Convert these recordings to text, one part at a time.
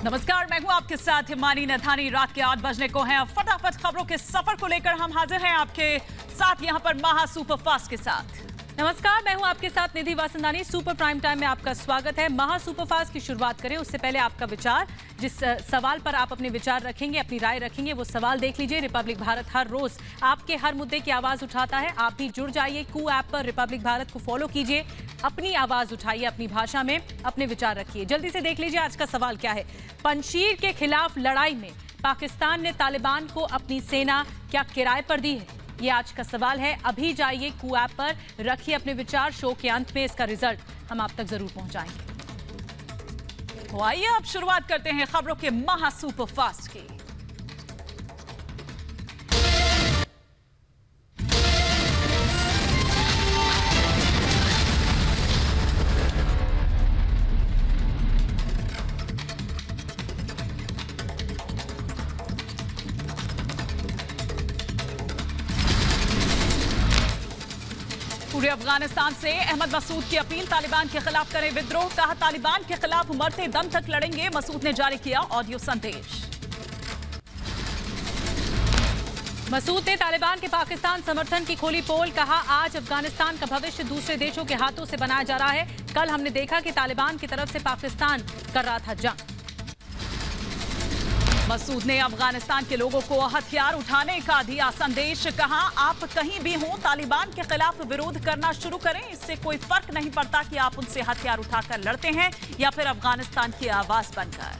नमस्कार, मैं हूं आपके साथ हिमानी नथानी। रात के 8 बजने को हैं। फटाफट खबरों के सफर को लेकर हम हाजिर हैं आपके साथ यहां पर महा सुपरफास्ट के साथ। नमस्कार, मैं हूं आपके साथ निधि वासंदानी। सुपर प्राइम टाइम में आपका स्वागत है। महा सुपरफास्ट की शुरुआत करें उससे पहले आपका विचार, जिस सवाल पर आप अपने विचार रखेंगे, अपनी राय रखेंगे, वो सवाल देख लीजिए। रिपब्लिक भारत हर रोज आपके हर मुद्दे की आवाज उठाता है। आप भी जुड़ जाइए कू ऐप पर, रिपब्लिक भारत को फॉलो कीजिए, अपनी आवाज उठाइए, अपनी भाषा में अपने विचार रखिए। जल्दी से देख लीजिए आज का सवाल क्या है। पंजशीर के खिलाफ लड़ाई में पाकिस्तान ने तालिबान को अपनी सेना क्या किराए पर दी है? ये आज का सवाल है। अभी जाइए कू ऐप पर, रखिए अपने विचार। शो के अंत में इसका रिजल्ट हम आप तक जरूर पहुंचाएंगे। तो आइए अब शुरुआत करते हैं खबरों के महा सुपरफास्ट की। पूरे अफगानिस्तान से अहमद मसूद की अपील, तालिबान के खिलाफ करें विद्रोह। कहा तालिबान के खिलाफ मरते दम तक लड़ेंगे। मसूद ने जारी किया ऑडियो संदेश। मसूद ने तालिबान के पाकिस्तान समर्थन की खोली पोल। कहा आज अफगानिस्तान का भविष्य दूसरे देशों के हाथों से बनाया जा रहा है। कल हमने देखा कि तालिबान की तरफ से पाकिस्तान कर रहा था जंग। मसूद ने अफगानिस्तान के लोगों को हथियार उठाने का दिया संदेश। कहा आप कहीं भी हों, तालिबान के खिलाफ विरोध करना शुरू करें। इससे कोई फर्क नहीं पड़ता कि आप उनसे हथियार उठाकर लड़ते हैं या फिर अफगानिस्तान की आवाज बनकर।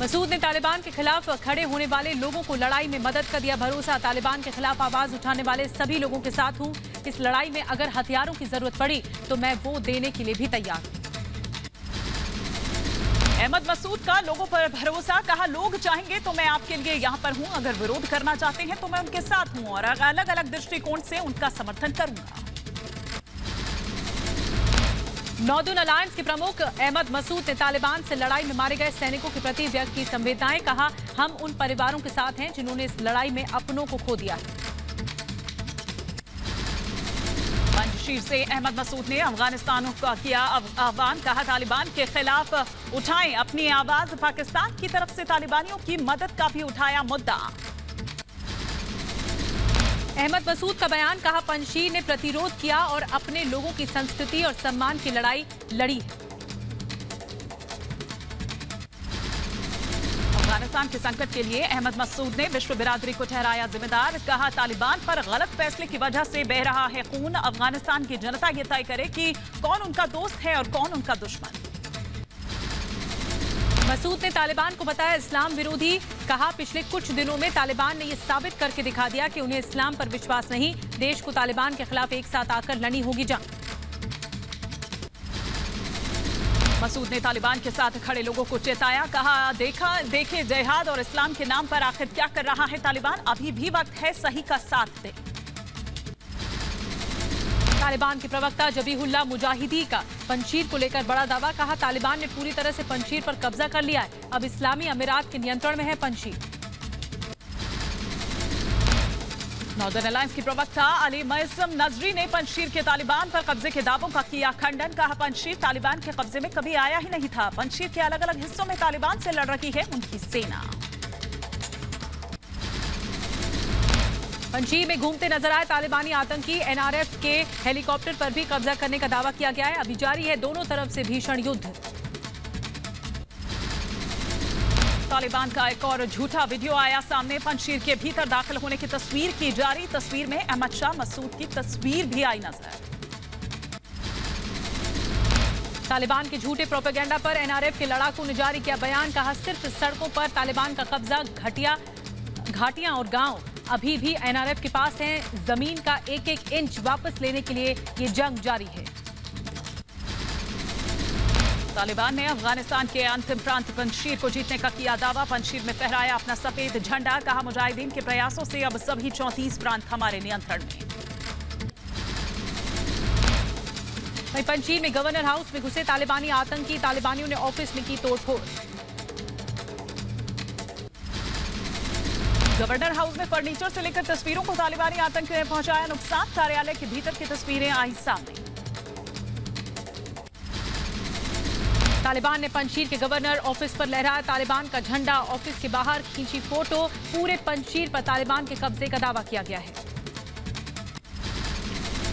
मसूद ने तालिबान के खिलाफ खड़े होने वाले लोगों को लड़ाई में मदद का दिया भरोसा। तालिबान के खिलाफ आवाज उठाने वाले सभी लोगों के साथ हूं। इस लड़ाई में अगर हथियारों की जरूरत पड़ी तो मैं वो देने के लिए भी तैयार हूं। अहमद मसूद का लोगों पर भरोसा। कहा लोग चाहेंगे तो मैं आपके लिए यहां पर हूं। अगर विरोध करना चाहते हैं तो मैं उनके साथ हूं और अलग अलग दृष्टिकोण से उनका समर्थन करूंगा। नॉर्दर्न अलायंस के प्रमुख अहमद मसूद ने तालिबान से लड़ाई में मारे गए सैनिकों के प्रति व्यक्त की संवेदनाएं। कहा हम उन परिवारों के साथ हैं जिन्होंने इस लड़ाई में अपनों को खो दिया है। पंजशीर से अहमद मसूद ने अफगानिस्तान का किया आह्वान। कहा तालिबान के खिलाफ उठाएं अपनी आवाज। पाकिस्तान की तरफ से तालिबानियों की मदद का भी उठाया मुद्दा। अहमद मसूद का बयान। कहा पंजशीर ने प्रतिरोध किया और अपने लोगों की संस्कृति और सम्मान की लड़ाई लड़ी है। अफगानिस्तान के संकट के लिए अहमद मसूद ने विश्व बिरादरी को ठहराया जिम्मेदार। कहा तालिबान पर गलत फैसले की वजह से बह रहा है खून। अफगानिस्तान की जनता ये तय करे कि कौन उनका दोस्त है और कौन उनका दुश्मन। मसूद ने तालिबान को बताया इस्लाम विरोधी। कहा पिछले कुछ दिनों में तालिबान ने यह साबित करके दिखा दिया कि उन्हें इस्लाम पर विश्वास नहीं। देश को तालिबान के खिलाफ एक साथ आकर लड़नी होगी जंग। मसूद ने तालिबान के साथ खड़े लोगों को चेताया। कहा देखे जिहाद और इस्लाम के नाम पर आखिर क्या कर रहा है तालिबान। अभी भी वक्त है सही का साथ दे। तालिबान के प्रवक्ता जबीहुल्लाह मुजाहिदी का पंजशीर को लेकर बड़ा दावा। कहा तालिबान ने पूरी तरह से पंजशीर पर कब्जा कर लिया है। अब इस्लामी अमीरात के नियंत्रण में है पंजशीर। नॉर्दर्न अलायंस की प्रवक्ता अली मयसम नजरी ने पंजशीर के तालिबान पर कब्जे के दावों का किया खंडन। कहा पंजशीर तालिबान के कब्जे में कभी आया ही नहीं था। पंजशीर के अलग अलग हिस्सों में तालिबान से लड़ रही है उनकी सेना। पंजशीर में घूमते नजर आए तालिबानी आतंकी। एनआरएफ के हेलीकॉप्टर पर भी कब्जा करने का दावा किया गया है। अभी जारी है दोनों तरफ से भीषण युद्ध। तालिबान का एक और झूठा वीडियो आया सामने। पंजशीर के भीतर दाखिल होने की तस्वीर की जारी। तस्वीर में अहमद शाह मसूद की तस्वीर भी आई नजर। तालिबान के झूठे प्रोपेगेंडा पर एनआरएफ के लड़ाकू ने जारी किया बयान। कहा सिर्फ सड़कों पर तालिबान का कब्जा, घाटियां और गांव अभी भी एनआरएफ के पास हैं। जमीन का एक एक इंच वापस लेने के लिए ये जंग जारी है। तालिबान ने अफगानिस्तान के अंतिम प्रांत पंजशीर को जीतने का किया दावा। पंजशीर में फहराया अपना सफेद झंडा। कहा मुजाहिदीन के प्रयासों से अब सभी 34 प्रांत हमारे नियंत्रण में। वहीं पंजशीर में गवर्नर हाउस में घुसे तालिबानी आतंकी। तालिबानियों ने ऑफिस में की तोड़फोड़। गवर्नर हाउस में फर्नीचर से लेकर तस्वीरों को तालिबानी आतंकियों ने पहुंचाया नुकसान। कार्यालय के भीतर की तस्वीरें आई सामने। तालिबान ने पंजशीर के गवर्नर ऑफिस पर लहराया तालिबान का झंडा, ऑफिस के बाहर खींची फोटो। पूरे पंजशीर पर तालिबान के कब्जे का दावा किया गया है।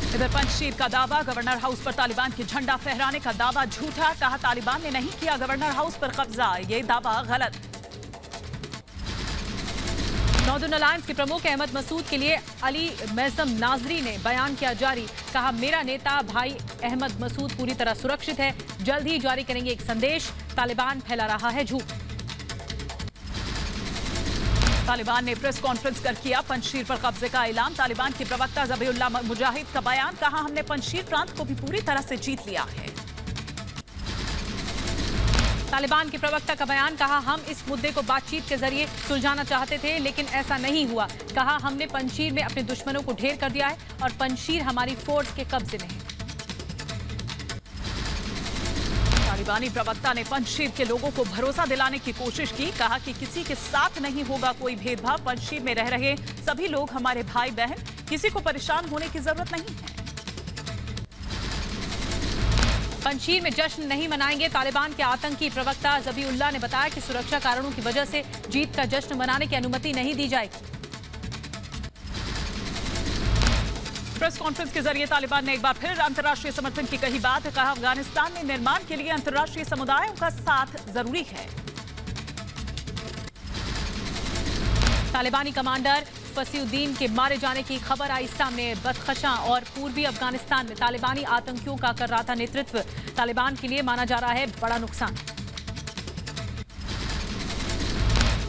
इधर पंजशीर का दावा, गवर्नर हाउस पर तालिबान के झंडा फहराने का दावा झूठा। कहा तालिबान ने नहीं किया गवर्नर हाउस पर कब्जा, ये दावा गलत। नॉर्दर्न अलायंस के प्रमुख अहमद मसूद के लिए अली मैज़म नाजरी ने बयान किया जारी। कहा मेरा नेता भाई अहमद मसूद पूरी तरह सुरक्षित है, जल्द ही जारी करेंगे एक संदेश। तालिबान फैला रहा है झूठ। तालिबान ने प्रेस कॉन्फ्रेंस कर किया पंजशीर पर कब्जे का ऐलान। तालिबान के प्रवक्ता ज़बीहुल्लाह मुजाहिद का बयान। कहा हमने पंजशीर प्रांत को भी पूरी तरह से जीत लिया है। तालिबान के प्रवक्ता का बयान। कहा हम इस मुद्दे को बातचीत के जरिए सुलझाना चाहते थे, लेकिन ऐसा नहीं हुआ। कहा हमने पंजशीर में अपने दुश्मनों को ढेर कर दिया है और पंजशीर हमारी फोर्स के कब्जे में है। तालिबानी प्रवक्ता ने पंजशीर के लोगों को भरोसा दिलाने की कोशिश की। कहा कि किसी के साथ नहीं होगा कोई भेदभाव। पंजशीर में रह रहे सभी लोग हमारे भाई बहन, किसी को परेशान होने की जरूरत नहीं है। पंजशीर में जश्न नहीं मनाएंगे तालिबान के आतंकी। प्रवक्ता ज़बीहुल्लाह ने बताया कि सुरक्षा कारणों की वजह से जीत का जश्न मनाने की अनुमति नहीं दी जाएगी। प्रेस कॉन्फ्रेंस के जरिए तालिबान ने एक बार फिर अंतर्राष्ट्रीय समर्थन की कही बात। कहा अफगानिस्तान में निर्माण के लिए अंतर्राष्ट्रीय समुदायों का साथ जरूरी है। तालिबानी कमांडर फसीउद्दीन के मारे जाने की खबर आई सामने। बदखशां और पूर्वी अफगानिस्तान में तालिबानी आतंकियों का कर रहा था नेतृत्व। तालिबान के लिए माना जा रहा है बड़ा नुकसान।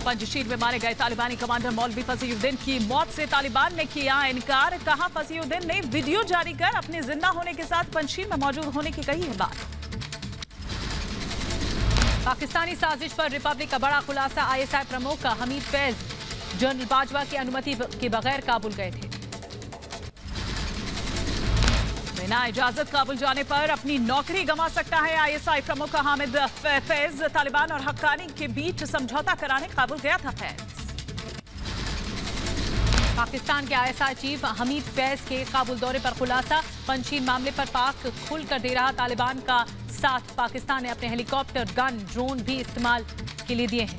पंजशीर में मारे गए तालिबानी कमांडर मौलवी फसीउद्दीन की मौत से तालिबान ने किया इनकार। कहा फसीउद्दीन ने वीडियो जारी कर अपने जिंदा होने के साथ पंजशीर में मौजूद होने की कही है बात। पाकिस्तानी साजिश पर रिपब्लिक का बड़ा खुलासा। आईएसआई प्रमुख हमीद फैज जनरल बाजवा की अनुमति के बगैर काबुल गए थे। बिना इजाजत काबुल जाने पर अपनी नौकरी गंवा सकता है आईएसआई प्रमुख हामिद फैज। तालिबान और हक्कानी के बीच समझौता कराने काबुल गया था फैज। पाकिस्तान के आईएसआई चीफ हमीद फैज के काबुल दौरे पर खुलासा। पंजशीर मामले पर पाक खुलकर दे रहा तालिबान का साथ। पाकिस्तान ने अपने हेलीकॉप्टर, गन, ड्रोन भी इस्तेमाल के लिए दिए हैं।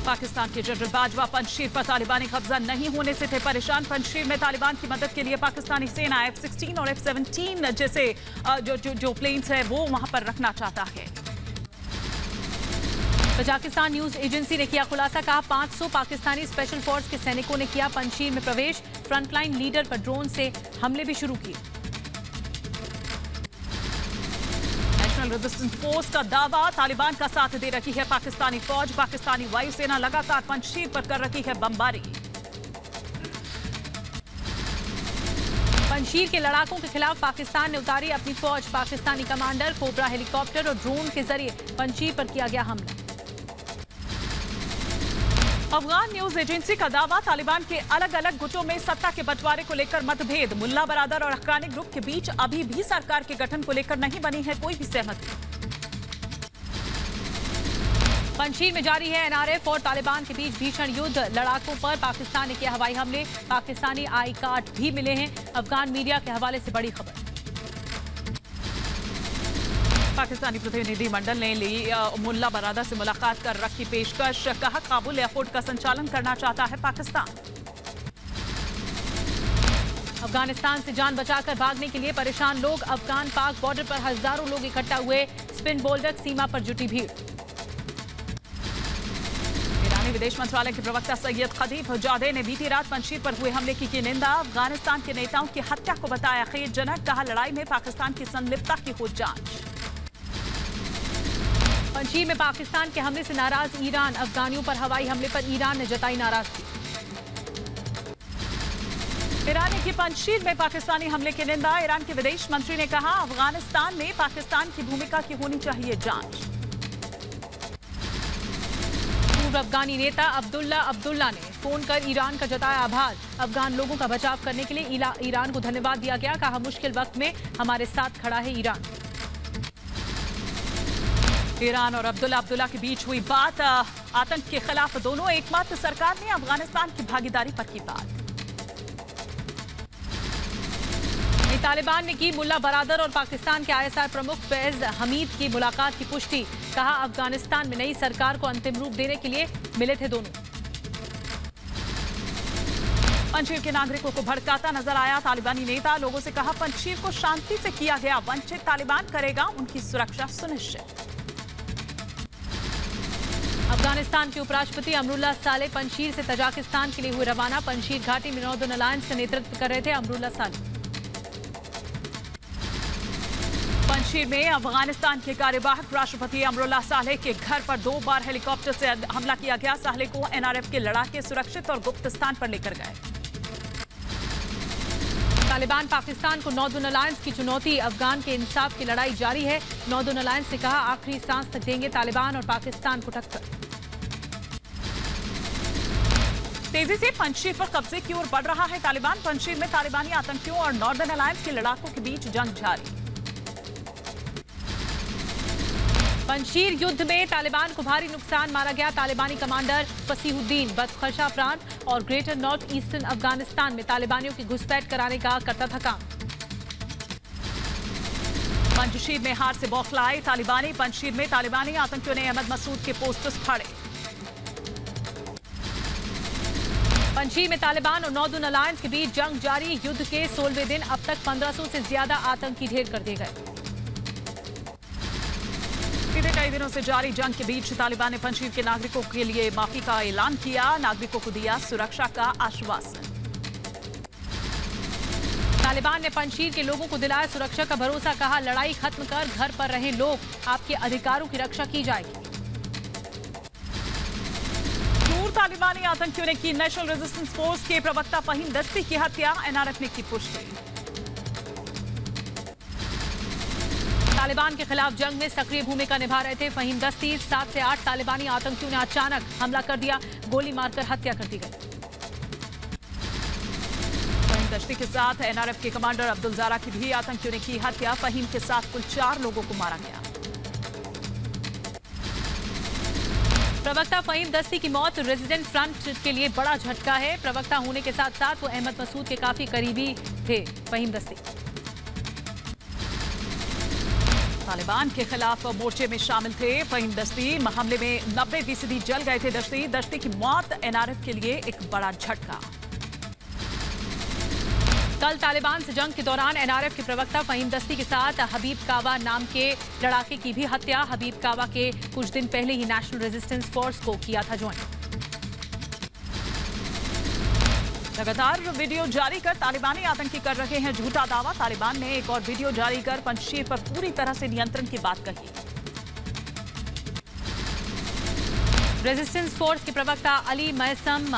पाकिस्तान के जनरल बाजवा पंजशीर पर तालिबानी कब्जा नहीं होने से थे परेशान। पंजशीर में तालिबान की मदद के लिए पाकिस्तानी सेना F-16 और F-17 जैसे जो प्लेन्स है वो वहां पर रखना चाहता है। तजाकिस्तान न्यूज एजेंसी ने किया खुलासा। कहा 500 पाकिस्तानी स्पेशल फोर्स के सैनिकों ने किया पंजशीर में प्रवेश। फ्रंटलाइन लीडर पर ड्रोन से हमले भी शुरू किए। नेशनल रेजिस्टेंस फोर्स का दावा, तालिबान का साथ दे रही है पाकिस्तानी फौज। पाकिस्तानी वायुसेना लगातार पंजशीर पर कर रही है बमबारी। पंजशीर के लड़ाकों के खिलाफ पाकिस्तान ने उतारी अपनी फौज। पाकिस्तानी कमांडर कोबरा हेलीकॉप्टर और ड्रोन के जरिए पंजशीर पर किया गया हमला। अफगान न्यूज एजेंसी का दावा, तालिबान के अलग अलग गुटों में सत्ता के बंटवारे को लेकर मतभेद। मुल्ला बरादर और हक्कानी ग्रुप के बीच अभी भी सरकार के गठन को लेकर नहीं बनी है कोई भी सहमति। पंजशीर में जारी है एनआरएफ और तालिबान के बीच भीषण युद्ध। लड़ाकों पर पाकिस्तान ने किया हवाई हमले। पाकिस्तानी आई कार्ड भी मिले हैं। अफगान मीडिया के हवाले से बड़ी खबर। पाकिस्तानी प्रतिनिधिमंडल ने ली मुल्ला बरादर से मुलाकात कर रखी पेशकश। कहा काबुल एयरपोर्ट का संचालन करना चाहता है पाकिस्तान। अफगानिस्तान से जान बचाकर भागने के लिए परेशान लोग। अफगान पाक बॉर्डर पर हजारों लोग इकट्ठा हुए। स्पिन बोल्डक सीमा पर जुटी भीड़। ईरानी विदेश मंत्रालय के प्रवक्ता सैयद खतीब-जादे ने बीती रात पंजशीर पर हुए हमले की निंदा। अफगानिस्तान के नेताओं की हत्या को बताया खेदजनक। कहा लड़ाई में पाकिस्तान की संलिप्तता की हो जांच। पंजशीर में पाकिस्तान के हमले से नाराज ईरान। अफगानियों पर हवाई हमले पर ईरान ने जताई नाराजगी। ईरान की पंजशीर में पाकिस्तानी हमले की निंदा। ईरान के विदेश मंत्री ने कहा अफगानिस्तान में पाकिस्तान की भूमिका की होनी चाहिए जांच। पूर्व अफगानी नेता अब्दुल्ला ने फोन कर ईरान का जताया आभार। अफगान लोगों का बचाव करने के लिए ईरान को धन्यवाद दिया गया। कहा मुश्किल वक्त में हमारे साथ खड़ा है ईरान। ईरान और अब्दुल्ला के बीच हुई बात। आतंक के खिलाफ दोनों एकमात्र सरकार ने अफगानिस्तान की भागीदारी पर की बात। वहीं तालिबान ने की मुल्ला बरादर और पाकिस्तान के ISI प्रमुख फैज हमीद की मुलाकात की पुष्टि। कहा अफगानिस्तान में नई सरकार को अंतिम रूप देने के लिए मिले थे दोनों। पंजशीर के नागरिकों को भड़काता नजर आया तालिबानी नेता। लोगों से कहा पंजशीर को शांति से किया गया वंचित, तालिबान करेगा उनकी सुरक्षा सुनिश्चित। अफगानिस्तान के उपराष्ट्रपति अमरुल्लाह सालेह पंजशीर से तजाकिस्तान के लिए हुए रवाना। पंजशीर घाटी में नॉर्दर्न अलायंस का नेतृत्व कर रहे थे अमरुल्लाह सालेह। पंजशीर में अफगानिस्तान के कार्यवाहक राष्ट्रपति अमरुल्लाह सालेह के घर पर 2 बार हेलीकॉप्टर से हमला किया गया। सालेह को NRF के लड़ाके सुरक्षित और गुप्त स्थान पर लेकर गए। तालिबान पाकिस्तान को नॉर्दर्न अलायंस की चुनौती। अफगान के इंसाफ की लड़ाई जारी है। नॉर्दर्न अलायंस ने कहा आखिरी सांस तक देंगे तालिबान और पाकिस्तान को टक्कर। तेजी से पंजशीर पर कब्जे की ओर बढ़ रहा है तालिबान। पंजशीर में तालिबानी आतंकियों और नॉर्दर्न अलायंस के लड़ाकों के बीच जंग जारी। पंजशीर युद्ध में तालिबान को भारी नुकसान, मारा गया तालिबानी कमांडर फसीहुद्दीन। बदखशा प्रांत और ग्रेटर नॉर्थ ईस्टर्न अफगानिस्तान में तालिबानियों की घुसपैठ कराने का करता था काम। पंजशीर में हार से बौखलाए तालिबानी। पंजशीर में तालिबानी आतंकियों ने अहमद मसूद के पोस्टर्स फाड़े। पंजशीर में तालिबान और नॉर्दर्न अलायंस के बीच जंग जारी। युद्ध के 16वें दिन अब तक 1500 से ज्यादा आतंकी ढेर कर दिए गए। बीते कई दिनों से जारी जंग के बीच तालिबान ने पंजशीर के नागरिकों के लिए माफी का ऐलान किया। नागरिकों को दिया सुरक्षा का आश्वासन। तालिबान ने पंजशीर के लोगों को दिलाया सुरक्षा का भरोसा। कहा लड़ाई खत्म कर घर पर रहे लोग, आपके अधिकारों की रक्षा की जाएगी। क्रूर तालिबानी आतंकियों ने की नेशनल रेजिस्टेंस फोर्स के प्रवक्ता फहीम दस्ती की हत्या। NRF ने की पुष्टि। तालिबान के खिलाफ जंग में सक्रिय भूमिका निभा रहे थे फहीम दस्ती। 7 से 8 तालिबानी आतंकियों ने अचानक हमला कर दिया। गोली मारकर हत्या कर दी गई। फहीम दस्ती के साथ NRF के कमांडर अब्दुल ज़ारा की भी आतंकियों ने की हत्या। फहीम के साथ कुल 4 लोगों को मारा गया। प्रवक्ता फहीम दस्ती की मौत रेजिडेंट फ्रंट के लिए बड़ा झटका है। प्रवक्ता होने के साथ साथ वो अहमद मसूद के काफी करीबी थे फहीम दस्ती। तालिबान के खिलाफ मोर्चे में शामिल थे फहीम दस्ती। मामले में 90% जल गए थे दस्ती। दस्ती की मौत NRF के लिए एक बड़ा झटका। कल तालिबान से जंग के दौरान NRF के प्रवक्ता फहीम दस्ती के साथ हबीब कावा नाम के लड़ाके की भी हत्या। हबीब कावा के कुछ दिन पहले ही नेशनल रेजिस्टेंस फोर्स को किया था ज्वाइन। लगातार वीडियो जारी कर तालिबानी आतंकी कर रहे हैं झूठा दावा। तालिबान ने एक और वीडियो जारी कर पंजशीर पर पूरी तरह से नियंत्रण की बात कही। रेजिस्टेंस फोर्स के प्रवक्ता अली मैसम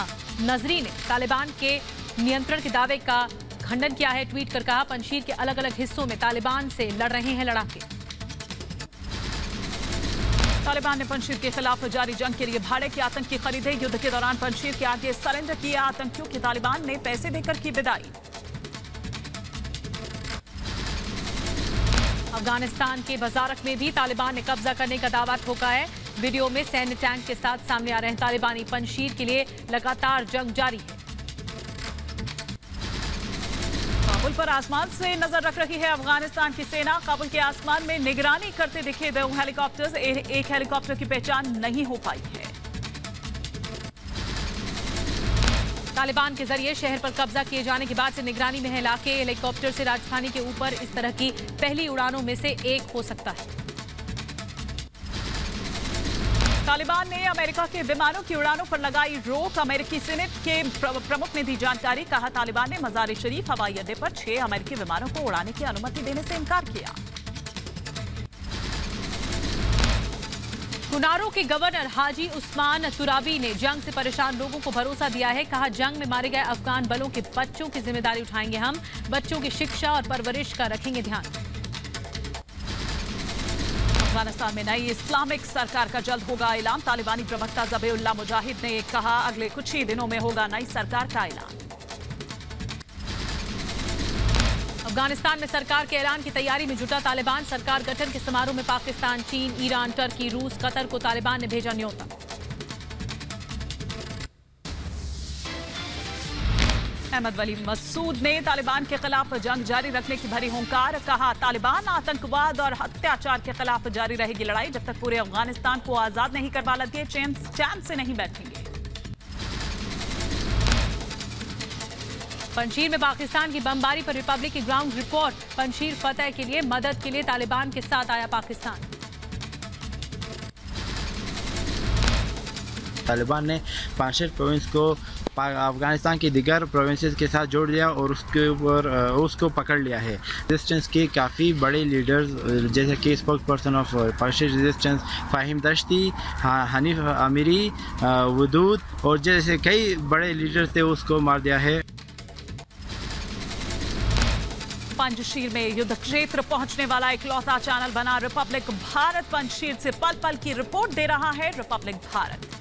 नजरी ने तालिबान के नियंत्रण के दावे का खंडन किया है। ट्वीट कर कहा पंजशीर के अलग अलग हिस्सों में तालिबान से लड़ रहे हैं लड़ाके। तालिबान ने पंजशीर के खिलाफ जारी जंग के लिए भाड़े के आतंकी खरीदे। युद्ध के दौरान पंजशीर के आगे सरेंडर किया आतंकियों की तालिबान ने पैसे देकर की विदाई। अफगानिस्तान के बजारक में भी तालिबान ने कब्जा करने का दावा ठोका है। वीडियो में सैन्य टैंक के साथ सामने आ रहे हैं तालिबानी। पंजशीर के लिए लगातार जंग जारी है। काबुल पर आसमान से नजर रख रही है अफगानिस्तान की सेना। काबुल के आसमान में निगरानी करते दिखे 2 हेलीकॉप्टर्स। एक हेलीकॉप्टर की पहचान नहीं हो पाई है। तालिबान के जरिए शहर पर कब्जा किए जाने के बाद से निगरानी में है इलाके। हेलीकॉप्टर से राजधानी के ऊपर इस तरह की पहली उड़ानों में से एक हो सकता है। तालिबान ने अमेरिका के विमानों की उड़ानों पर लगाई रोक। अमेरिकी सीनेट के प्रमुख ने दी जानकारी। कहा तालिबान ने मज़ार शरीफ हवाई अड्डे पर 6 अमेरिकी विमानों को उड़ाने की अनुमति देने से इनकार किया। कुनारो के गवर्नर हाजी उस्मान तुराबी ने जंग से परेशान लोगों को भरोसा दिया है। कहा जंग में मारे गए अफगान बलों के बच्चों की जिम्मेदारी उठाएंगे हम। बच्चों की शिक्षा और परवरिश का रखेंगे ध्यान। अफगानिस्तान में नई इस्लामिक सरकार का जल्द होगा ऐलान। तालिबानी प्रवक्ता ज़बीउल्लाह मुजाहिद ने कहा अगले कुछ ही दिनों में होगा नई सरकार का ऐलान। अफगानिस्तान में सरकार के ऐलान की तैयारी में जुटा तालिबान। सरकार गठन के समारोह में पाकिस्तान, चीन, ईरान, टर्की, रूस, कतर को तालिबान ने भेजा न्योता। अहमद वली मसूद ने तालिबान के खिलाफ जंग जारी रखने की भरी हुंकार। कहा, तालिबान आतंकवाद और अत्याचार के खिलाफ जारी रहेगी लड़ाई जब तक पूरे अफगानिस्तान को आजाद नहीं करवा लेते चैन से नहीं बैठेंगे। पंजशीर में पाकिस्तान की बमबारी पर रिपब्लिक की ग्राउंड रिपोर्ट। पंजशीर फतह के लिए मदद के लिए तालिबान के साथ आया पाकिस्तान। तालिबान ने पंजशीर प्रोविंस को अफगानिस्तान की दिगर प्रोविंसेस के साथ जोड़ लिया और उसके ऊपर उसको पकड़ लिया है। रेजिस्टेंस के काफ़ी बड़े लीडर्स जैसे कि spokesperson of Panjshir resistance Fahim Dashti, Hanif Amiri, Wadud और जैसे कई बड़े लीडर्स थे उसको मार दिया है। पंजशीर में युद्ध क्षेत्र पहुंचने वाला इकलौता चैनल बना रिपब्लिक भारत। पंजशीर से पल पल की रिपोर्ट दे रहा है रिपब्लिक भारत।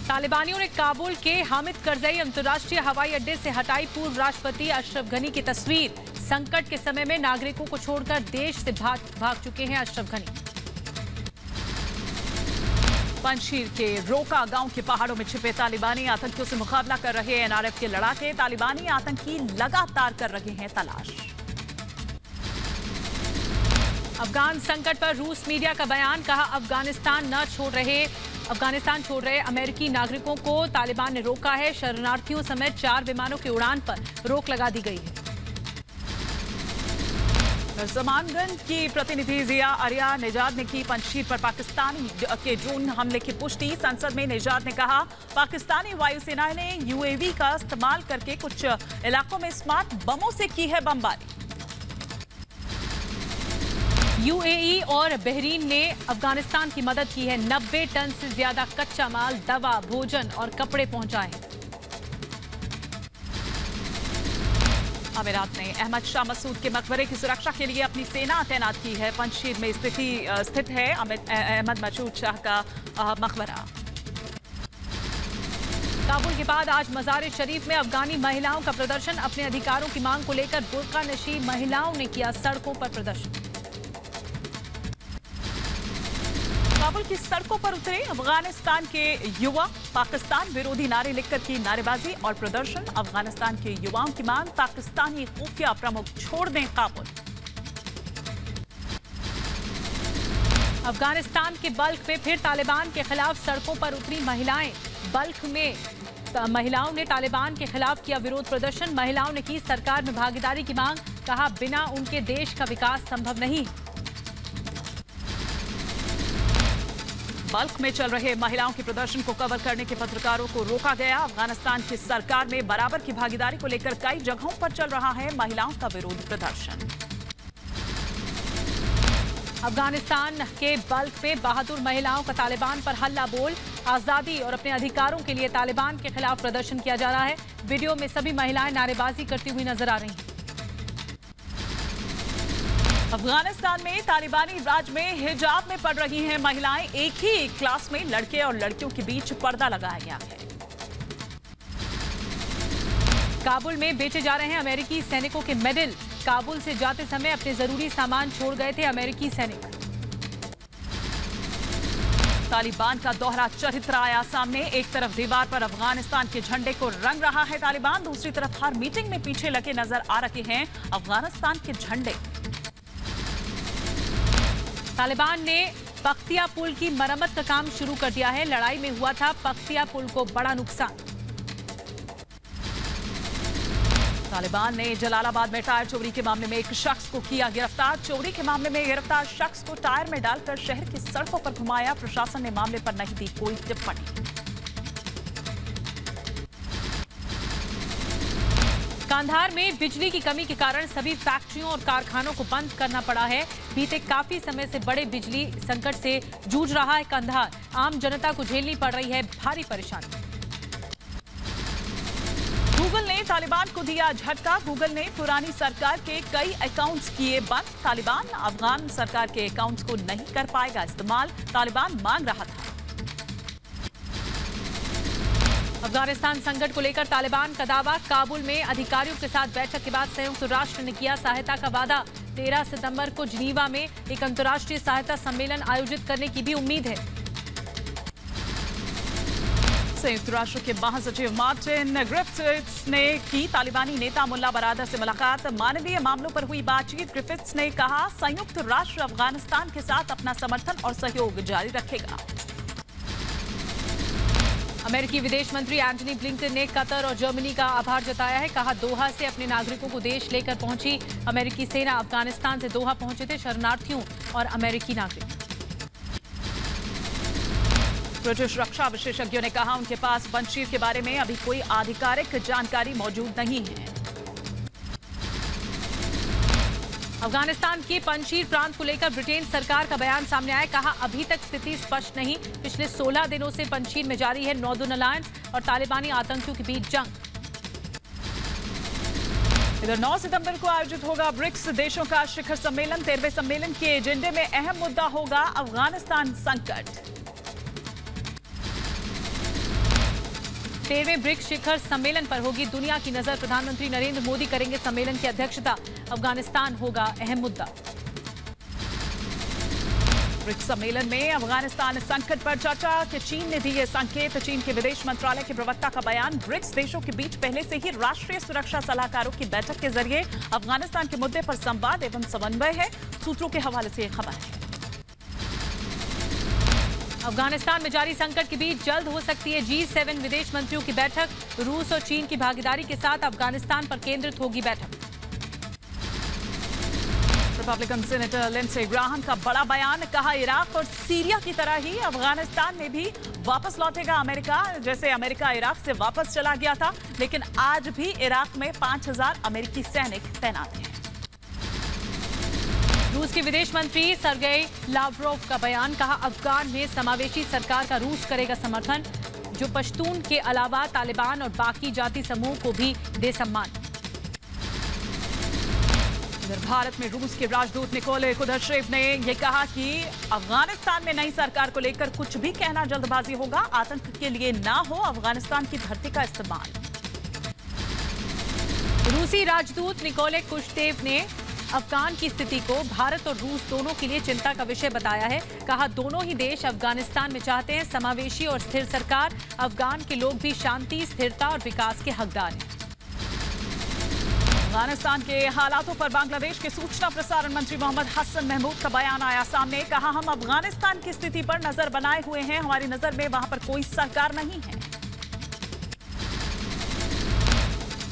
तालिबानियों ने काबुल के हामिद करजई अंतर्राष्ट्रीय हवाई अड्डे से हटाई पूर्व राष्ट्रपति अशरफ गनी की तस्वीर। संकट के समय में नागरिकों को छोड़कर देश से भाग चुके हैं अशरफ गनी। पंजशीर के रोका गांव के पहाड़ों में छिपे तालिबानी आतंकियों से मुकाबला कर रहे एनआरएफ के लड़ाके। तालिबानी आतंकी लगातार कर रहे हैं तलाश। अफगान संकट पर रूस मीडिया का बयान। कहा, अफगानिस्तान छोड़ रहे अमेरिकी नागरिकों को तालिबान ने रोका है। शरणार्थियों समेत 4 विमानों की उड़ान पर रोक लगा दी गई है। जमानगंज की प्रतिनिधि जिया आर्या निजाद ने की पंजशीर पर पाकिस्तानी के ड्रोन हमले की पुष्टि। संसद में निजाद ने कहा, पाकिस्तानी वायुसेना ने यूएवी का इस्तेमाल करके कुछ इलाकों में स्मार्ट बमों से की है बमबारी। यूएई और बहरीन ने अफगानिस्तान की मदद की है। 90 टन से ज्यादा कच्चा माल, दवा, भोजन और कपड़े पहुंचाए हैं। अमीरात ने अहमद शाह मसूद के मकबरे की सुरक्षा के लिए अपनी सेना तैनात की है। पंजशीर में स्थित है अहमद मसूद शाह का मकबरा। काबुल के बाद आज मज़ार शरीफ में अफगानी महिलाओं का प्रदर्शन। अपने अधिकारों की मांग को लेकर बुर्का नशी महिलाओं ने किया सड़कों पर प्रदर्शन। काबुल की सड़कों पर उतरे अफगानिस्तान के युवा। पाकिस्तान विरोधी नारे लिखकर की नारेबाजी और प्रदर्शन। अफगानिस्तान के युवाओं की मांग, पाकिस्तानी खुफिया प्रमुख छोड़ दें काबुल। अफगानिस्तान के बल्ख में फिर तालिबान के खिलाफ सड़कों पर उतरी महिलाएं। बल्ख में महिलाओं ने तालिबान के खिलाफ किया विरोध प्रदर्शन। महिलाओं ने की सरकार में भागीदारी की मांग। कहा, बिना उनके देश का विकास संभव नहीं। बल्ख में चल रहे महिलाओं के प्रदर्शन को कवर करने के पत्रकारों को रोका गया। अफगानिस्तान की सरकार में बराबर की भागीदारी को लेकर कई जगहों पर चल रहा है महिलाओं का विरोध प्रदर्शन। अफगानिस्तान के बल्ख में बहादुर महिलाओं का तालिबान पर हल्ला बोल। आजादी और अपने अधिकारों के लिए तालिबान के खिलाफ प्रदर्शन किया जा रहा है। वीडियो में सभी महिलाएं नारेबाजी करती हुई नजर आ रही हैं। अफगानिस्तान में तालिबानी राज में हिजाब में पढ़ रही हैं महिलाएं। एक ही क्लास में लड़के और लड़कियों के बीच पर्दा लगाया गया है। काबुल में बेचे जा रहे हैं अमेरिकी सैनिकों के मेडल। काबुल से जाते समय अपने जरूरी सामान छोड़ गए थे अमेरिकी सैनिक। तालिबान का दोहरा चरित्र आया सामने। एक तरफ दीवार पर अफगानिस्तान के झंडे को रंग रहा है तालिबान, दूसरी तरफ हर मीटिंग में पीछे लगे नजर आ रहे हैं अफगानिस्तान के झंडे। तालिबान ने पख्तिया पुल की मरम्मत का काम शुरू कर दिया है। लड़ाई में हुआ था पख्तिया पुल को बड़ा नुकसान। तालिबान ने जलालाबाद में टायर चोरी के मामले में एक शख्स को किया गिरफ्तार। चोरी के मामले में गिरफ्तार शख्स को टायर में डालकर शहर की सड़कों पर घुमाया। प्रशासन ने मामले पर नहीं दी कोई टिप्पणी। कांधार में बिजली की कमी के कारण सभी फैक्ट्रियों और कारखानों को बंद करना पड़ा है। बीते काफी समय से बड़े बिजली संकट से जूझ रहा है कांधार। आम जनता को झेलनी पड़ रही है भारी परेशानी। गूगल ने तालिबान को दिया झटका। गूगल ने पुरानी सरकार के कई अकाउंट्स किए बंद। तालिबान अफगान सरकार के अकाउंट्स को नहीं कर पाएगा इस्तेमाल, तालिबान मांग रहा था। अफगानिस्तान संकट को लेकर तालिबान का दावा। काबुल में अधिकारियों के साथ बैठक के बाद संयुक्त राष्ट्र ने किया सहायता का वादा। 13 सितंबर को जिनीवा में एक अंतर्राष्ट्रीय सहायता सम्मेलन आयोजित करने की भी उम्मीद है। संयुक्त राष्ट्र के महासचिव मार्टिन ग्रिफिथ्स ने की तालिबानी नेता मुल्ला बरादर से मुलाकात। मानवीय मामलों पर हुई बातचीत। ग्रिफिथ्स ने कहा संयुक्त राष्ट्र अफगानिस्तान के साथ अपना समर्थन और सहयोग जारी रखेगा। अमेरिकी विदेश मंत्री एंटनी ब्लिंकन ने कतर और जर्मनी का आभार जताया है। कहा दोहा से अपने नागरिकों को देश लेकर पहुंची अमेरिकी सेना। अफगानिस्तान से दोहा पहुंचे थे शरणार्थियों और अमेरिकी नागरिक। ब्रिटिश रक्षा विशेषज्ञों ने कहा उनके पास पंजशीर के बारे में अभी कोई आधिकारिक जानकारी मौजूद नहीं है। अफगानिस्तान के पंजशीर प्रांत को लेकर ब्रिटेन सरकार का बयान सामने आया। कहा अभी तक स्थिति स्पष्ट नहीं। पिछले 16 दिनों से पंजशीर में जारी है नॉर्दर्न अलायंस और तालिबानी आतंकियों के बीच जंग। इधर 9 सितंबर को आयोजित होगा ब्रिक्स देशों का शिखर सम्मेलन। 13वें सम्मेलन के एजेंडे में अहम मुद्दा होगा अफगानिस्तान संकट। 13वें ब्रिक्स शिखर सम्मेलन पर होगी दुनिया की नजर। प्रधानमंत्री नरेंद्र मोदी करेंगे सम्मेलन की अध्यक्षता। अफगानिस्तान होगा अहम मुद्दा। ब्रिक्स सम्मेलन में अफगानिस्तान संकट पर चर्चा कि चीन ने दिए संकेत। चीन के विदेश मंत्रालय के प्रवक्ता का बयान। ब्रिक्स देशों के बीच पहले से ही राष्ट्रीय सुरक्षा सलाहकारों की बैठक के जरिए अफगानिस्तान के मुद्दे पर संवाद एवं समन्वय है। सूत्रों के हवाले से यह खबर है। अफगानिस्तान में जारी संकट के बीच जल्द हो सकती है G7 विदेश मंत्रियों की बैठक। रूस और चीन की भागीदारी के साथ अफगानिस्तान पर केंद्रित होगी बैठक। रिपब्लिकन सीनेटर लिंडसे ग्राहम का बड़ा बयान। कहा इराक और सीरिया की तरह ही अफगानिस्तान में भी वापस लौटेगा अमेरिका। जैसे अमेरिका इराक से वापस चला गया था, लेकिन आज भी इराक में 5000 अमेरिकी सैनिक तैनात हैं। रूस के विदेश मंत्री सर्गेई लावरोव का बयान। कहा अफगान में समावेशी सरकार का रूस करेगा समर्थन, जो पश्तून के अलावा तालिबान और बाकी जाति समूह को भी दे सम्मान। इधर भारत में रूस के राजदूत निकोले कुदरशेव ने यह कहा कि अफगानिस्तान में नई सरकार को लेकर कुछ भी कहना जल्दबाजी होगा। आतंक के लिए ना हो अफगानिस्तान की धरती का इस्तेमाल। रूसी राजदूत निकोले कुशदेव ने अफगान की स्थिति को भारत और रूस दोनों के लिए चिंता का विषय बताया है। कहा दोनों ही देश अफगानिस्तान में चाहते हैं समावेशी और स्थिर सरकार। अफगान के लोग भी शांति, स्थिरता और विकास के हकदार हैं। अफगानिस्तान के हालातों पर बांग्लादेश के सूचना प्रसारण मंत्री मोहम्मद हसन महमूद का बयान आया सामने। कहा हम अफगानिस्तान की स्थिति पर नजर बनाए हुए हैं। हमारी नजर में वहां पर कोई सरकार नहीं है।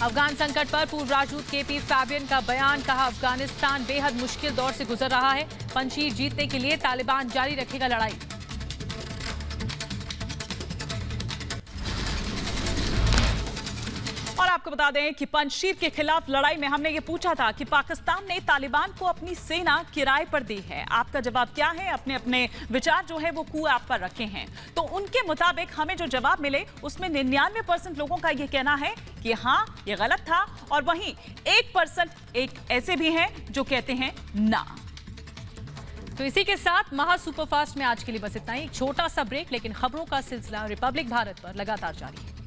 अफगान संकट पर पूर्व राजदूत केपी फैबियन का बयान। कहा अफगानिस्तान बेहद मुश्किल दौर से गुजर रहा है। पंजशीर जीतने के लिए तालिबान जारी रखेगा लड़ाई। और आपको बता दें कि पंजशीर के खिलाफ लड़ाई में हमने ये पूछा था कि पाकिस्तान ने तालिबान को अपनी सेना किराए पर दी है। आपका जवाब क्या है? अपने अपने विचार जो है वो कू ऐप पर रखे हैं। तो उनके मुताबिक हमें जो जवाब मिले उसमें 99% लोगों का ये कहना है कि हाँ ये गलत था, और वहीं 1% एक ऐसे भी हैं जो कहते हैं ना। तो इसी के साथ महा सुपरफास्ट में आज के लिए बस इतना ही। एक छोटा सा ब्रेक, लेकिन खबरों का सिलसिला रिपब्लिक भारत पर लगातार जारी है।